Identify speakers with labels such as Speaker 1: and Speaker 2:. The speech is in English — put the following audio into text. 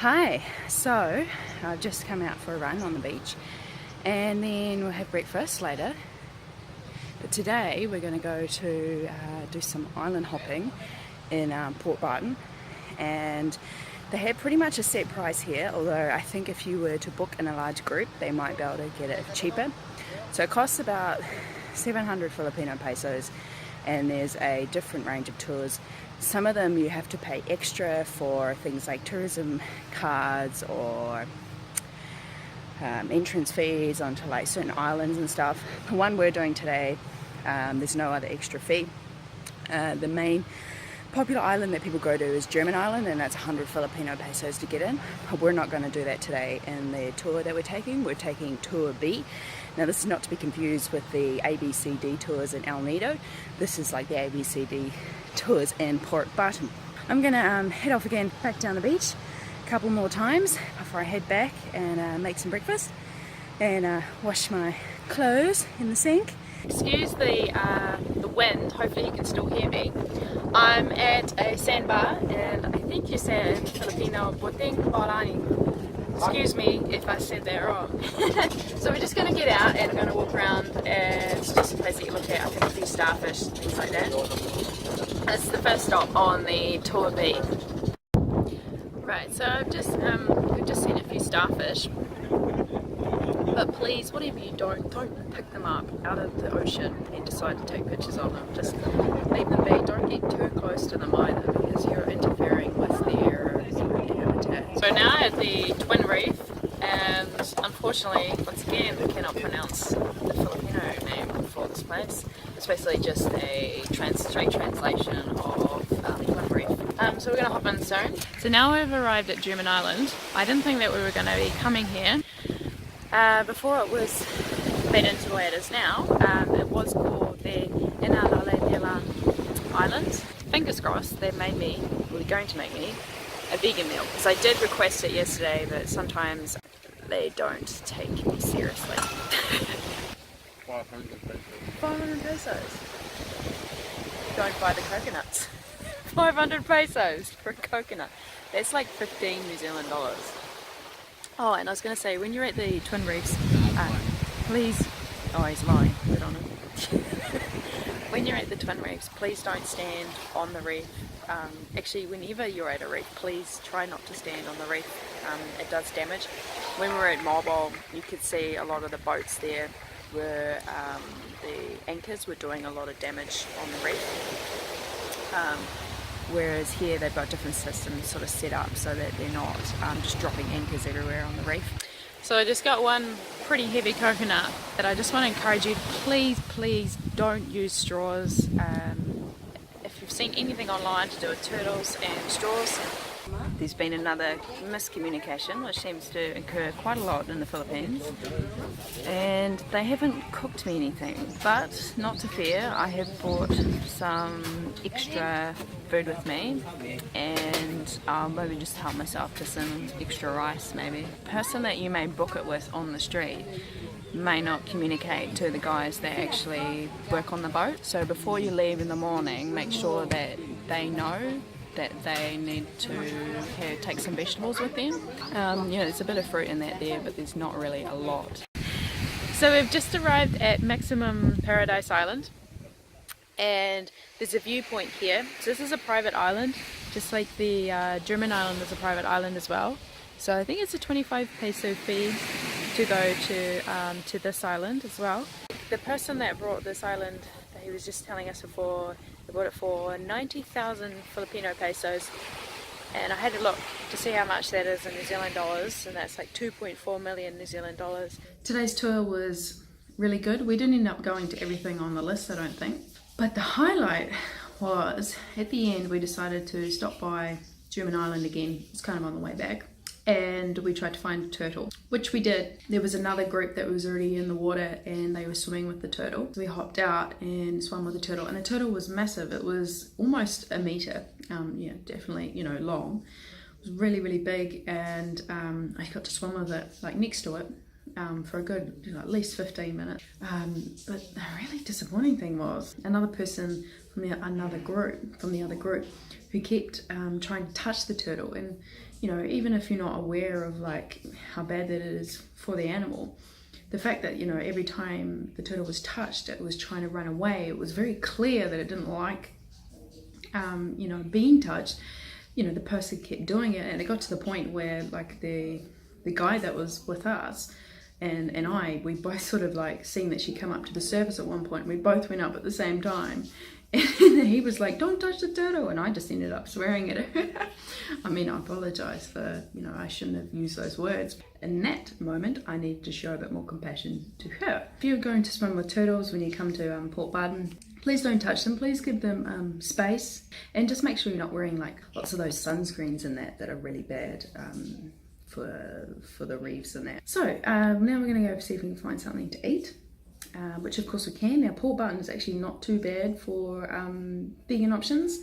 Speaker 1: Hi, so I've just come out for a run on the beach and then we'll have breakfast later. But today we're going to go to do some island hopping in Port Barton, and they have pretty much a set price here, although I think if you were to book in a large group they might be able to get it cheaper. So it costs about 700 Filipino pesos, and there's a different range of tours. Some of them you have to pay extra for things like tourism cards or entrance fees onto like certain islands and stuff. The one we're doing today, there's no other extra fee. The main popular island that people go to is German Island, and that's 100 Filipino pesos to get in. But we're not going to do that today in the tour that we're taking. We're taking Tour B. Now this is not to be confused with the ABCD tours in El Nido. This is like the ABCD tours in Port Barton. I'm going to head off again back down the beach a couple more times before I head back and make some breakfast and wash my clothes in the sink. Excuse the wind, hopefully you can still hear me. I'm at a sandbar, and I think you said in Filipino, Boteng Barani. Excuse me if I said that wrong. So we're just going to get out and we're going to walk around, and it's just a place that you look at. I think a few starfish, things like that. That's the first stop on the Tour B. Right, so we've just seen a few starfish. But please, whatever you don't pick them up out of the ocean and decide to take pictures of them. Just leave them be. Don't get too close to them either, because you're interfering with their habitat. So now at the Twin Reef, and unfortunately, once again, we cannot pronounce the Filipino name for this place. It's basically just a straight translation of Twin Reef. So we're going to hop in soon. So now we've arrived at German Island. I didn't think that we were going to be coming here. Before it was made into the way it is now, it was called the Inalaledela Islands. Fingers crossed they're going to make me a vegan meal, because I did request it yesterday, but sometimes they don't take me seriously. 500 pesos. Don't buy the coconuts. 500 pesos for a coconut. That's like 15 New Zealand dollars. Oh, and I was going to say, when you're at the Twin Reefs, please... Oh, he's lying. Put on it. When you're at the Twin Reefs, please don't stand on the reef. Actually, whenever you're at a reef, please try not to stand on the reef. It does damage. When we were at Mobile, you could see a lot of the boats there were... the anchors were doing a lot of damage on the reef. Whereas here they've got different systems sort of set up so that they're not just dropping anchors everywhere on the reef. So I just got one pretty heavy coconut that I just want to encourage you, please don't use straws. If you've seen anything online to do with turtles and straws, there's been another miscommunication which seems to occur quite a lot in the Philippines, and they haven't cooked me anything, but not to fear, I have brought some extra food with me, and I'll maybe just help myself to some extra rice maybe. The person that you may book it with on the street may not communicate to the guys that actually work on the boat, so before you leave in the morning, make sure that they know that they need to take some vegetables with them. There's a bit of fruit in that there, but there's not really a lot. So we've just arrived at Maximum Paradise Island, and there's a viewpoint here. So this is a private island, just like the German Island is a private island as well. So I think it's a 25 peso fee to go to this island as well. The person that brought this island, he was just telling us before, they bought it for 90,000 Filipino pesos, and I had to look to see how much that is in New Zealand dollars, and that's like 2.4 million New Zealand dollars. Today's tour was really good. We didn't end up going to everything on the list, I don't think, but the highlight was at the end we decided to stop by German Island again. It's kind of on the way back, and we tried to find a turtle, which we did. There was another group that was already in the water and they were swimming with the turtle. So we hopped out and swam with the turtle, and the turtle was massive. It was almost a meter, definitely, long. It was really big, and I got to swim with it, like next to it, for a good, at least 15 minutes. But the really disappointing thing was another person from the other group who kept trying to touch the turtle, and you know, even if you're not aware of like how bad that is for the animal, the fact that, you know, every time the turtle was touched, it was trying to run away. It was very clear that it didn't like, you know, being touched. You know, the person kept doing it, and it got to the point where like the guy that was with us and we both sort of like seen that she come up to the surface at one point. We both went up at the same time, and he was like, "Don't touch the turtle," and I just ended up swearing at her. I mean, I apologize for, you know, I shouldn't have used those words. In that moment, I needed to show a bit more compassion to her. If you're going to swim with turtles when you come to Port Barton, please don't touch them. Please give them space, and just make sure you're not wearing like lots of those sunscreens and that are really bad for the reefs and that. So now we're going to go see if we can find something to eat, which of course we can. Now Port Barton is actually not too bad for vegan options.